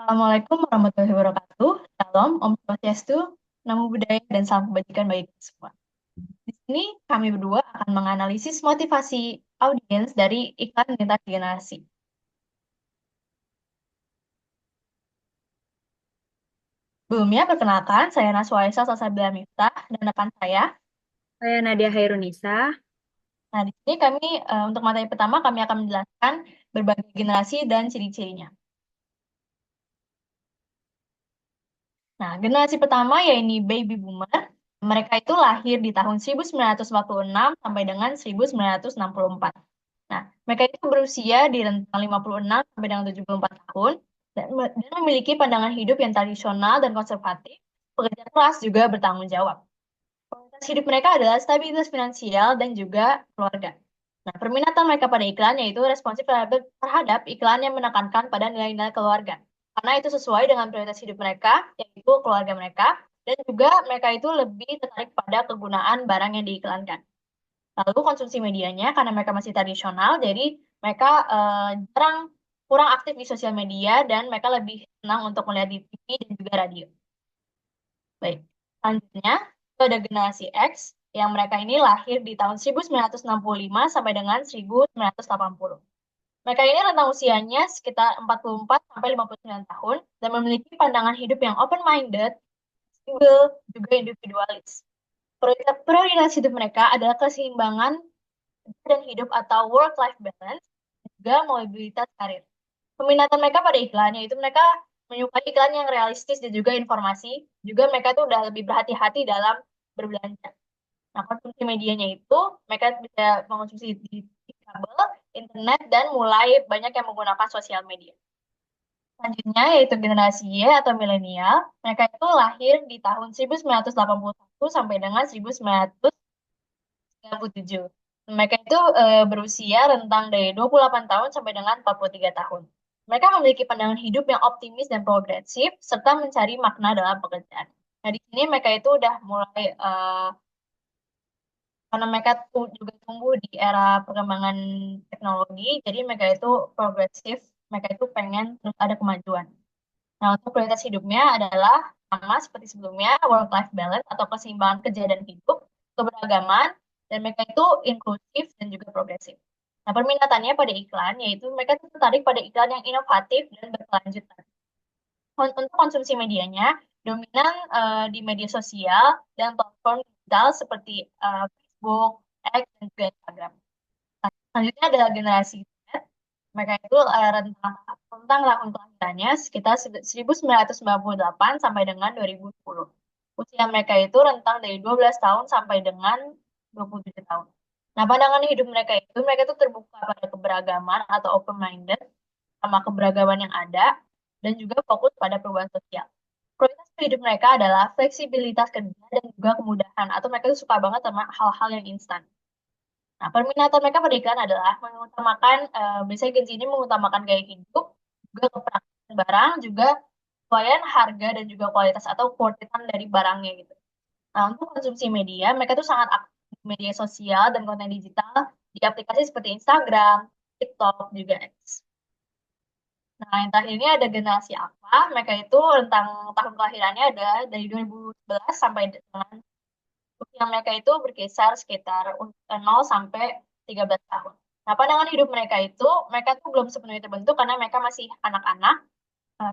Assalamualaikum warahmatullahi wabarakatuh. Shalom, Om Swastiastu, Namo Buddhaya, dan salam kebajikan bagi kita semua. Di sini kami berdua akan menganalisis motivasi audiens dari iklan lintas generasi. Sebelumnya, perkenalkan, saya Naswa Aisyah Salsabila Miftah, dan rekan Saya Nadia Hairunisa. Nah, di sini kami, untuk materi pertama, kami akan menjelaskan berbagai generasi dan ciri-cirinya. Nah, generasi pertama yaitu baby boomer. Mereka itu lahir di tahun 1946 sampai dengan 1964. Nah, mereka itu berusia di rentang 56 sampai dengan 74 tahun dan memiliki pandangan hidup yang tradisional dan konservatif, pekerja keras juga bertanggung jawab. Kualitas hidup mereka adalah stabilitas finansial dan juga keluarga. Nah, permintaan mereka pada iklan yaitu responsif terhadap iklan yang menekankan pada nilai-nilai keluarga. Karena itu sesuai dengan prioritas hidup mereka, yaitu keluarga mereka, dan juga mereka itu lebih tertarik pada kegunaan barang yang diiklankan. Lalu konsumsi medianya, karena mereka masih tradisional, jadi mereka kurang aktif di sosial media, dan mereka lebih senang untuk melihat di TV dan juga radio. Baik, selanjutnya itu ada generasi X, yang mereka ini lahir di tahun 1965 sampai dengan 1980. Mereka ini rentang usianya sekitar 44 sampai 59 tahun dan memiliki pandangan hidup yang open-minded, single, juga individualis. Prioritas hidup mereka adalah keseimbangan dan hidup atau work-life balance, dan juga mobilitas karir. Peminatan mereka pada iklan, yaitu mereka menyukai iklan yang realistis dan juga informasi. Juga mereka tuh udah lebih berhati-hati dalam berbelanja. Nah, konsumsi medianya itu mereka bisa mengonsumsi di kabel, internet, dan mulai banyak yang menggunakan sosial media. Selanjutnya yaitu generasi Y atau milenial. Mereka itu lahir di tahun 1981 sampai dengan 1997. Mereka itu berusia rentang dari 28 tahun sampai dengan 43 tahun. Mereka memiliki pandangan hidup yang optimis dan progresif, serta mencari makna dalam pekerjaan. Nah, di sini mereka itu udah mulai karena mereka juga tumbuh di era perkembangan teknologi, jadi mereka itu progresif, mereka itu pengen terus ada kemajuan. Nah, untuk prioritas hidupnya adalah sama seperti sebelumnya, work-life balance atau keseimbangan kerja dan hidup, keberagaman, dan mereka itu inklusif dan juga progresif. Nah, perminatannya pada iklan, yaitu mereka itu tertarik pada iklan yang inovatif dan berkelanjutan. Untuk konsumsi medianya, dominan di media sosial dan platform digital seperti Facebook, X, dan juga Instagram. Nah, selanjutnya adalah generasi Z. Mereka itu tentang tahun kelahirannya sekitar 1998 sampai dengan 2010. Usia mereka itu rentang dari 12 tahun sampai dengan 27 tahun. Nah, pandangan hidup mereka itu terbuka pada keberagaman atau open-minded sama keberagaman yang ada dan juga fokus pada perubahan sosial. Prioritas hidup mereka adalah fleksibilitas kerja dan juga kemudahan atau mereka itu suka banget sama hal-hal yang instan. Nah, permintaan mereka pada iklan adalah mengutamakan, biasanya Gen Z ini mengutamakan gaya hidup, juga kepraktisan barang, juga kesesuaian harga dan juga kualitas atau kuantitas dari barangnya gitu. Nah, untuk konsumsi media, mereka tuh sangat aktif di media sosial dan konten digital di aplikasi seperti Instagram, TikTok, juga X. Nah, yang terakhir ini ada generasi apa? Mereka itu rentang tahun kelahirannya ada dari 2011 sampai dengan usia mereka itu berkisar sekitar 0 sampai 13 tahun. Nah, pandangan hidup mereka tuh belum sepenuhnya terbentuk karena mereka masih anak-anak,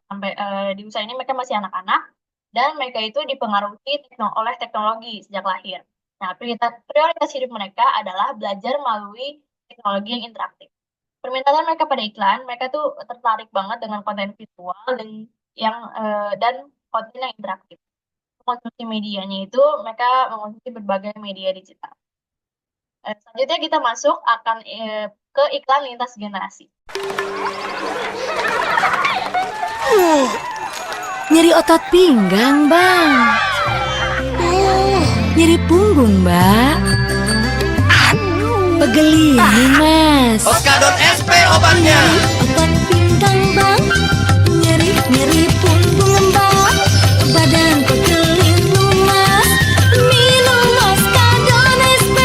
sampai di usia ini mereka masih anak-anak, dan mereka itu dipengaruhi oleh teknologi sejak lahir. Nah, prioritas hidup mereka adalah belajar melalui teknologi yang interaktif. Permintaan mereka pada iklan, mereka tuh tertarik banget dengan konten visual dan konten yang interaktif. Konsumsi medianya itu mereka mengonsumsi berbagai media digital. Selanjutnya kita masuk akan ke iklan lintas generasi. Nyeri otot pinggang, Bang. Nyeri punggung, Mbak. Pegel ini, Mas. Oskadon SP obatnya. Otot pinggang, Bang. Nyeri punggung, Bang. Badan pegel Mas. Minum Oskadon SP.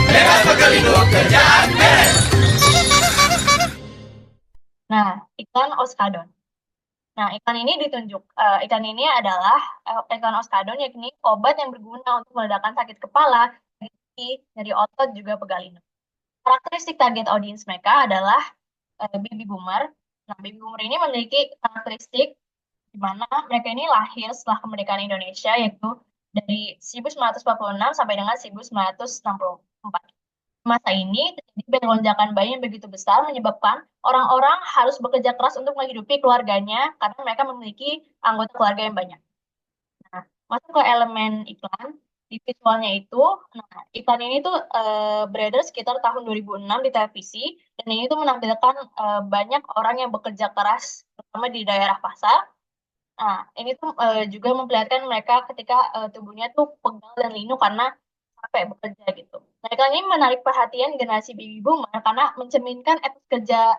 Bebas pegel kerjaan beres. Nah, iklan Oskadon. Nah, iklan ini adalah iklan Oskadon, yakni obat yang berguna untuk meredakan sakit kepala, nyeri otot, juga pegal linu. Karakteristik target audiens mereka adalah baby boomer. Nah, baby boomer ini memiliki karakteristik di mana mereka ini lahir setelah kemerdekaan Indonesia, yaitu dari 1946 sampai dengan 1964. Masa ini terjadi lonjakan bayi yang begitu besar menyebabkan orang-orang harus bekerja keras untuk menghidupi keluarganya karena mereka memiliki anggota keluarga yang banyak. Nah, masuk ke elemen iklan, di visualnya itu, nah iklan ini tuh beredar sekitar tahun 2006 di televisi, dan ini tuh menampilkan banyak orang yang bekerja keras, terutama di daerah pasar. Nah, ini tuh juga memperlihatkan mereka ketika tubuhnya tuh pegal dan linu karena capek bekerja gitu. Mereka ini menarik perhatian generasi baby boomer karena mencerminkan etos kerja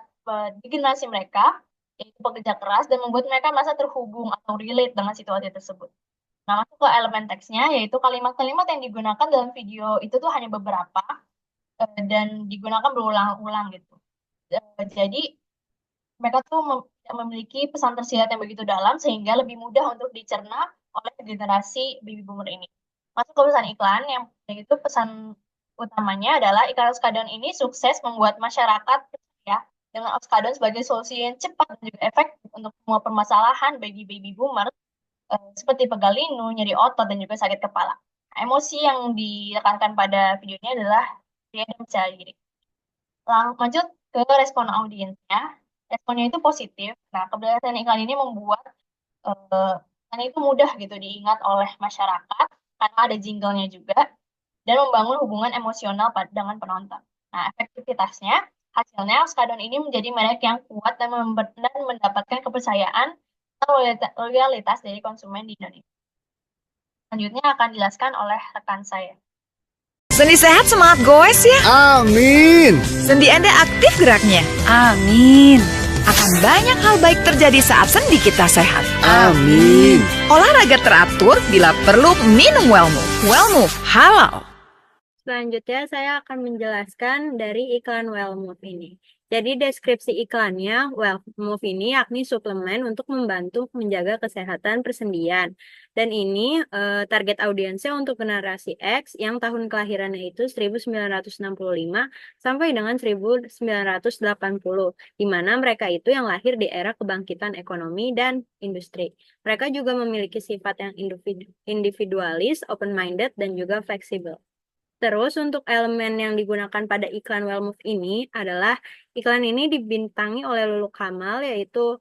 di generasi mereka, yaitu pekerja keras, dan membuat mereka merasa terhubung atau relate dengan situasi tersebut. Nah, masuk ke elemen teksnya, yaitu kalimat-kalimat yang digunakan dalam video itu tuh hanya beberapa dan digunakan berulang-ulang gitu. Jadi, mereka tuh tidak memiliki pesan tersirat yang begitu dalam sehingga lebih mudah untuk dicerna oleh generasi baby boomer ini. Masuk ke pesan iklan, yang itu pesan utamanya adalah iklan Oskadon ini sukses membuat masyarakat ya dengan Oskadon sebagai solusi yang cepat dan juga efektif untuk semua permasalahan bagi baby boomer seperti pegal linu, nyeri otot, dan juga sakit kepala. Nah, emosi yang ditekankan pada video ini adalah dia percaya diri. Lanjut ke respon audiensnya. Responnya itu positif. Nah, keberhasilan iklan ini membuat iklan itu mudah gitu diingat oleh masyarakat karena ada jinglenya juga, dan membangun hubungan emosional dengan penonton. Nah, efektivitasnya, hasilnya Oskadon ini menjadi merek yang kuat dan mendapatkan kepercayaan loyalitas dari konsumen di Indonesia. Selanjutnya akan dijelaskan oleh rekan saya. Sendi sehat semangat goes ya. Amin. Sendi Anda aktif geraknya. Amin. Akan banyak hal baik terjadi saat sendi kita sehat. Amin. Olahraga teratur, bila perlu minum Wellmove. Wellmove halal. Selanjutnya saya akan menjelaskan dari iklan Wellmove ini. Jadi deskripsi iklannya, Wellmove ini yakni suplemen untuk membantu menjaga kesehatan persendian. Dan ini target audiensnya untuk generasi X yang tahun kelahirannya itu 1965 sampai dengan 1980, di mana mereka itu yang lahir di era kebangkitan ekonomi dan industri. Mereka juga memiliki sifat yang individualis, open-minded, dan juga fleksibel. Terus untuk elemen yang digunakan pada iklan Wellmove ini adalah iklan ini dibintangi oleh Lulu Kamal, yaitu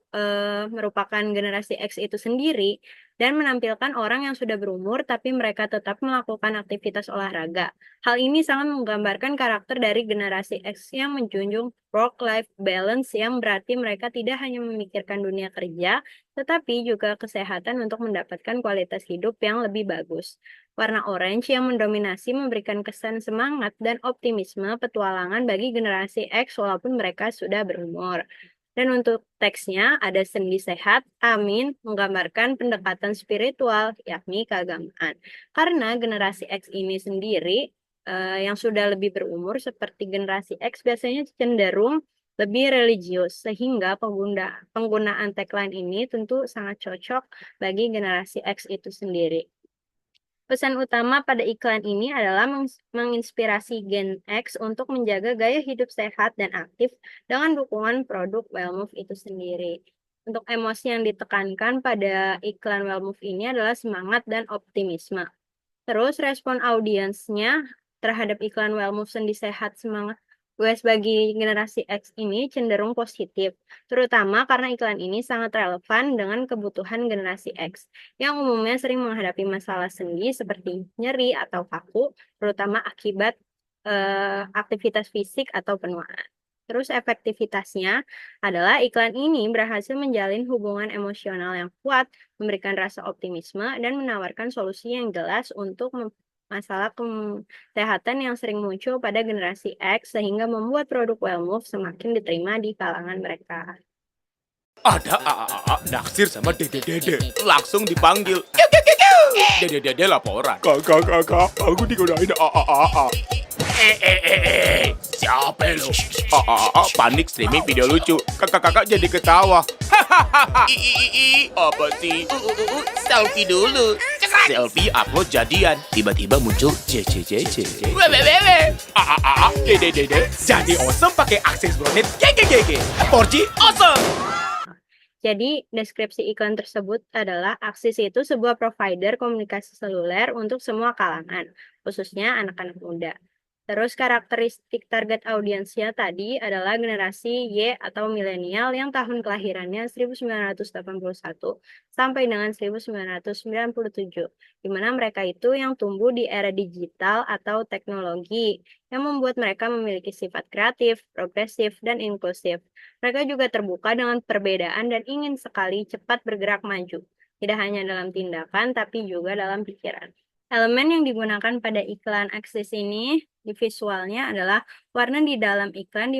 merupakan generasi X itu sendiri, dan menampilkan orang yang sudah berumur tapi mereka tetap melakukan aktivitas olahraga. Hal ini sangat menggambarkan karakter dari generasi X yang menjunjung work-life balance, yang berarti mereka tidak hanya memikirkan dunia kerja, tetapi juga kesehatan untuk mendapatkan kualitas hidup yang lebih bagus. Warna orange yang mendominasi memberikan kesan semangat dan optimisme petualangan bagi generasi X walaupun mereka sudah berumur. Dan untuk teksnya ada sendi sehat, amin, menggambarkan pendekatan spiritual, yakni keagamaan. Karena generasi X ini sendiri yang sudah lebih berumur seperti generasi X biasanya cenderung lebih religius, sehingga penggunaan tagline ini tentu sangat cocok bagi generasi X itu sendiri. Pesan utama pada iklan ini adalah menginspirasi Gen X untuk menjaga gaya hidup sehat dan aktif dengan dukungan produk Wellmove itu sendiri. Untuk emosi yang ditekankan pada iklan Wellmove ini adalah semangat dan optimisme. Terus respon audiensnya terhadap iklan Wellmove sendi sehat semangat goes bagi generasi X ini cenderung positif, terutama karena iklan ini sangat relevan dengan kebutuhan generasi X, yang umumnya sering menghadapi masalah sendi seperti nyeri atau kaku, terutama akibat aktivitas fisik atau penuaan. Terus efektivitasnya adalah iklan ini berhasil menjalin hubungan emosional yang kuat, memberikan rasa optimisme, dan menawarkan solusi yang jelas untuk masalah kesehatan yang sering muncul pada generasi X, sehingga membuat produk Wellmove semakin diterima di kalangan mereka. Ada AAA naksir sama Dede. Langsung dipanggil. Dede laporan. Kakak, aku digodain AAA. Siapa lo? Panik streaming video lucu. Kakak-kakak jadi ketawa. Apa sih? Selfie dulu. Selfie upload jadian. Tiba-tiba muncul CCCC. Dede. Jadi awesome pakai akses bronet. GGGG. 4G awesome. Jadi, deskripsi iklan tersebut adalah Axis itu sebuah provider komunikasi seluler untuk semua kalangan, khususnya anak-anak muda. Terus karakteristik target audiensnya tadi adalah generasi Y atau milenial yang tahun kelahirannya 1981 sampai dengan 1997, di mana mereka itu yang tumbuh di era digital atau teknologi, yang membuat mereka memiliki sifat kreatif, progresif, dan inklusif. Mereka juga terbuka dengan perbedaan dan ingin sekali cepat bergerak maju, tidak hanya dalam tindakan tapi juga dalam pikiran. Elemen yang digunakan pada iklan Axis ini di visualnya adalah warna di dalam iklan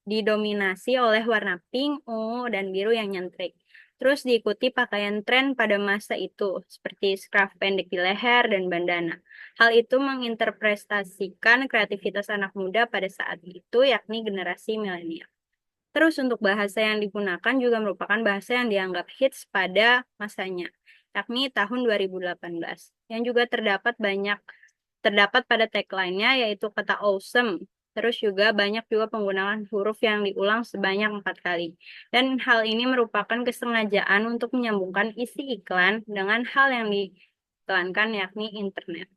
didominasi oleh warna pink, ungu, dan biru yang nyentrik. Terus diikuti pakaian tren pada masa itu, seperti scarf pendek di leher dan bandana. Hal itu menginterpretasikan kreativitas anak muda pada saat itu, yakni generasi milenial. Terus untuk bahasa yang digunakan juga merupakan bahasa yang dianggap hits pada masanya, yakni tahun 2018, yang juga terdapat pada tagline-nya yaitu kata awesome. Terus juga banyak juga penggunaan huruf yang diulang sebanyak 4 kali. Dan hal ini merupakan kesengajaan untuk menyambungkan isi iklan dengan hal yang diiklankan, yakni internet.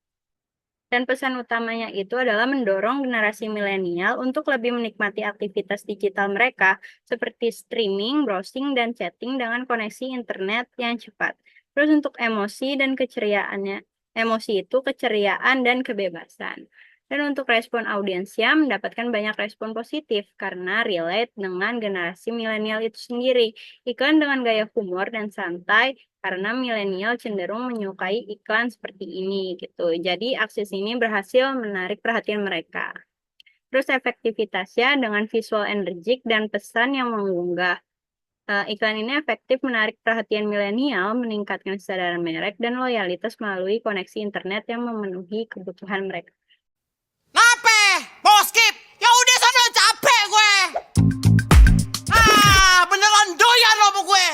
Dan pesan utamanya itu adalah mendorong generasi milenial untuk lebih menikmati aktivitas digital mereka seperti streaming, browsing, dan chatting dengan koneksi internet yang cepat. Terus untuk emosi dan keceriaannya, emosi itu keceriaan dan kebebasan. Dan untuk respon audiensnya mendapatkan banyak respon positif karena relate dengan generasi milenial itu sendiri. Iklan dengan gaya humor dan santai karena milenial cenderung menyukai iklan seperti ini gitu. Jadi Axis ini berhasil menarik perhatian mereka. Terus efektivitasnya dengan visual energik dan pesan yang menggugah. Iklan ini efektif menarik perhatian milenial, meningkatkan kesadaran merek dan loyalitas melalui koneksi internet yang memenuhi kebutuhan mereka. Nape? Mau skip? Ya udah sana, capek gue. Beneran doyan lo sama gue.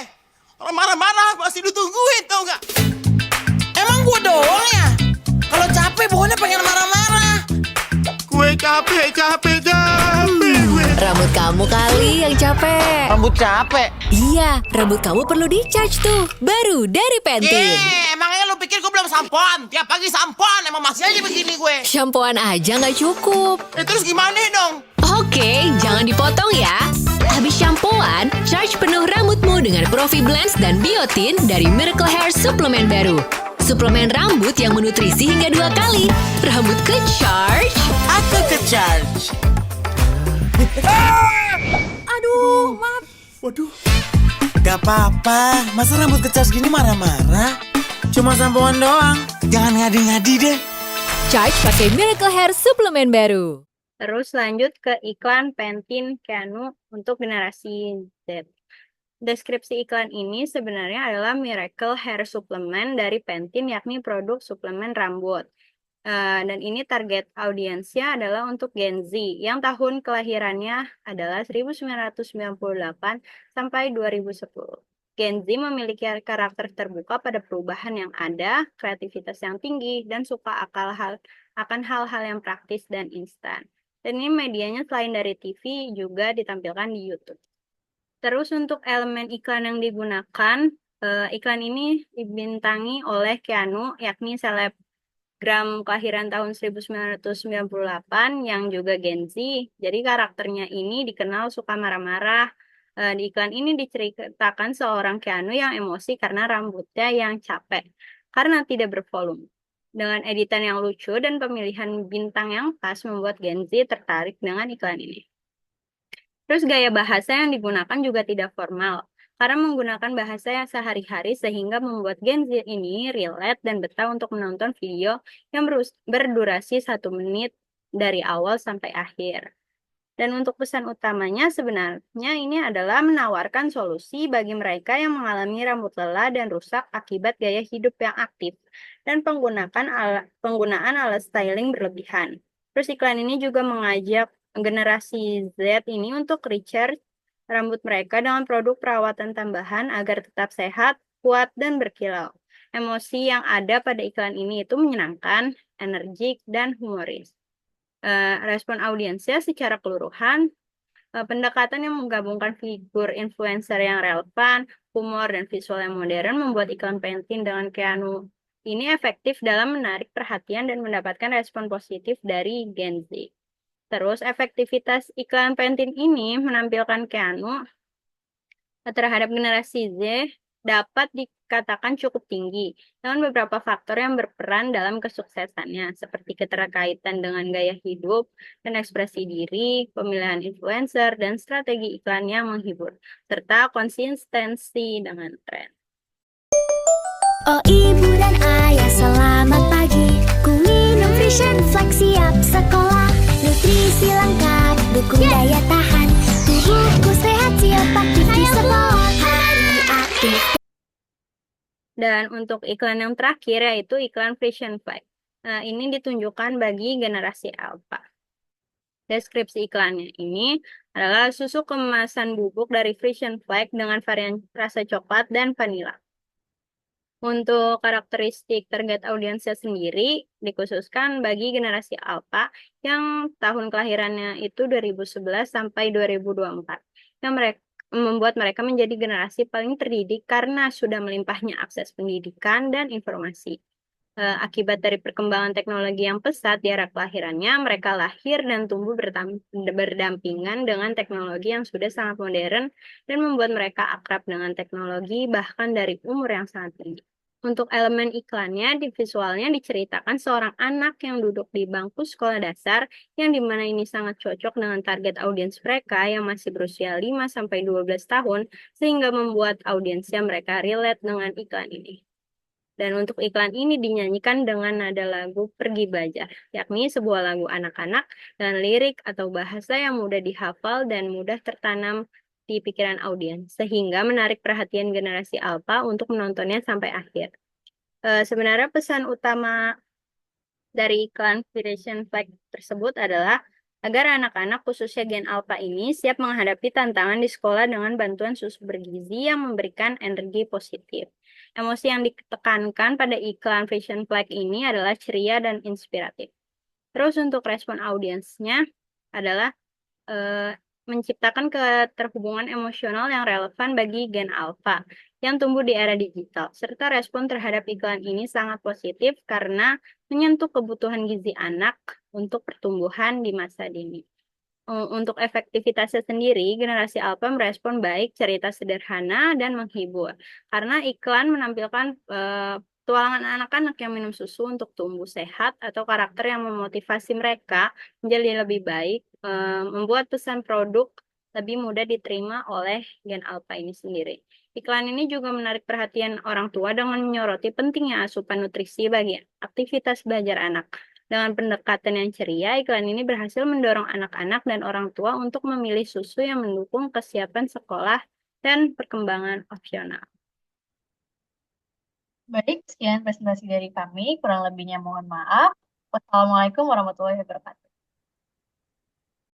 Orang marah-marah masih ditungguin tau gak? Emang gue doang ya? Kalau capek pokoknya pengen marah-marah. Gue capek gue. Rambut kamu kali yang capek. Rambut capek? Iya, rambut kamu perlu di-charge tuh. Baru dari Pantene. Emangnya lu pikir gue belum sampoan? Tiap pagi sampoan, emang masih aja begini gue. Shampooan aja nggak cukup. Terus gimana dong? Oke, jangan dipotong ya. Habis shampooan, charge penuh rambutmu dengan Profi Blends dan Biotin dari Miracle Hair Suplemen baru. Suplemen rambut yang menutrisi hingga 2 kali. Rambut ke-charge. Aku ke-charge. Aduh, maaf. Waduh. Gak apa-apa, masa rambut ke-charge gini marah-marah? Cuma sampoan doang, jangan ngadi-ngadi deh. Charge pakai Miracle Hair Suplemen baru. Terus lanjut ke iklan Pantene Keanu untuk generasi Z. Deskripsi iklan ini sebenarnya adalah Miracle Hair Supplement dari Pantene, yakni produk suplemen rambut. Dan ini target audiensnya adalah untuk Gen Z yang tahun kelahirannya adalah 1998 sampai 2010. Gen Z memiliki karakter terbuka pada perubahan yang ada, kreativitas yang tinggi, dan suka akan hal-hal yang praktis dan instan. Dan ini medianya selain dari TV juga ditampilkan di YouTube. Terus untuk elemen iklan yang digunakan, iklan ini dibintangi oleh Keanu, yakni selebgram kelahiran tahun 1998 yang juga Gen Z. Jadi karakternya ini dikenal suka marah-marah. Di iklan ini diceritakan seorang Keanu yang emosi karena rambutnya yang capek, karena tidak bervolume. Dengan editan yang lucu dan pemilihan bintang yang pas membuat Gen Z tertarik dengan iklan ini. Terus gaya bahasa yang digunakan juga tidak formal, karena menggunakan bahasa yang sehari-hari sehingga membuat Gen Z ini relate dan betah untuk menonton video yang berdurasi 1 menit dari awal sampai akhir. Dan untuk pesan utamanya sebenarnya ini adalah menawarkan solusi bagi mereka yang mengalami rambut lelah dan rusak akibat gaya hidup yang aktif dan penggunaan alat styling berlebihan. Terus iklan ini juga mengajak generasi Z ini untuk recharge rambut mereka dengan produk perawatan tambahan agar tetap sehat, kuat, dan berkilau. Emosi yang ada pada iklan ini itu menyenangkan, energik, dan humoris. Respon audiensnya secara keseluruhan, pendekatan yang menggabungkan figur influencer yang relevan, humor, dan visual yang modern membuat iklan Pantene dengan Keanu ini efektif dalam menarik perhatian dan mendapatkan respon positif dari Gen Z. Terus, efektivitas iklan Pantene ini menampilkan Keanu terhadap generasi Z dapat dikatakan cukup tinggi, dengan beberapa faktor yang berperan dalam kesuksesannya, seperti keterkaitan dengan gaya hidup dan ekspresi diri, pemilihan influencer, dan strategi iklan yang menghibur, serta konsistensi dengan tren. Oh ibu dan ayah selamat pagi, ku minum Vision Flex siap sekolah, nutrisi lengkap, dukung daya tahan, tubuhku sehat siap aktif di sekolah, hari aktif. Dan untuk iklan yang terakhir yaitu iklan Vision Flex. Nah, ini ditunjukkan bagi generasi Alpha. Deskripsi iklannya ini adalah susu kemasan bubuk dari Vision Flex dengan varian rasa coklat dan vanila. Untuk karakteristik target audiensnya sendiri dikhususkan bagi generasi Alpha yang tahun kelahirannya itu 2011 sampai 2024. Yang membuat mereka menjadi generasi paling terdidik karena sudah melimpahnya akses pendidikan dan informasi. Akibat dari perkembangan teknologi yang pesat di era kelahirannya, mereka lahir dan tumbuh berdampingan dengan teknologi yang sudah sangat modern dan membuat mereka akrab dengan teknologi bahkan dari umur yang sangat tinggi. Untuk elemen iklannya, di visualnya diceritakan seorang anak yang duduk di bangku sekolah dasar, yang dimana ini sangat cocok dengan target audiens mereka yang masih berusia 5-12 tahun, sehingga membuat audiensnya mereka relate dengan iklan ini. Dan untuk iklan ini dinyanyikan dengan nada lagu Pergi Belajar, yakni sebuah lagu anak-anak dengan lirik atau bahasa yang mudah dihafal dan mudah tertanam di pikiran audiens, sehingga menarik perhatian generasi Alpha untuk menontonnya sampai akhir. Sebenarnya pesan utama dari iklan Vision Flex tersebut adalah agar anak-anak khususnya Gen Alpha ini siap menghadapi tantangan di sekolah dengan bantuan susu bergizi yang memberikan energi positif. Emosi yang ditekankan pada iklan Vision Flex ini adalah ceria dan inspiratif. Terus untuk respon audiensnya adalah menciptakan keterhubungan emosional yang relevan bagi Gen Alpha yang tumbuh di era digital, serta respon terhadap iklan ini sangat positif karena menyentuh kebutuhan gizi anak untuk pertumbuhan di masa dini. Untuk efektivitasnya sendiri, generasi Alpha merespon baik cerita sederhana dan menghibur, karena iklan menampilkan petualangan anak-anak yang minum susu untuk tumbuh sehat atau karakter yang memotivasi mereka menjadi lebih baik, membuat pesan produk lebih mudah diterima oleh Gen Alpha ini sendiri. Iklan ini juga menarik perhatian orang tua dengan menyoroti pentingnya asupan nutrisi bagi aktivitas belajar anak. Dengan pendekatan yang ceria, iklan ini berhasil mendorong anak-anak dan orang tua untuk memilih susu yang mendukung kesiapan sekolah dan perkembangan opsional. Baik, sekian presentasi dari kami. Kurang lebihnya mohon maaf. Wassalamualaikum warahmatullahi wabarakatuh.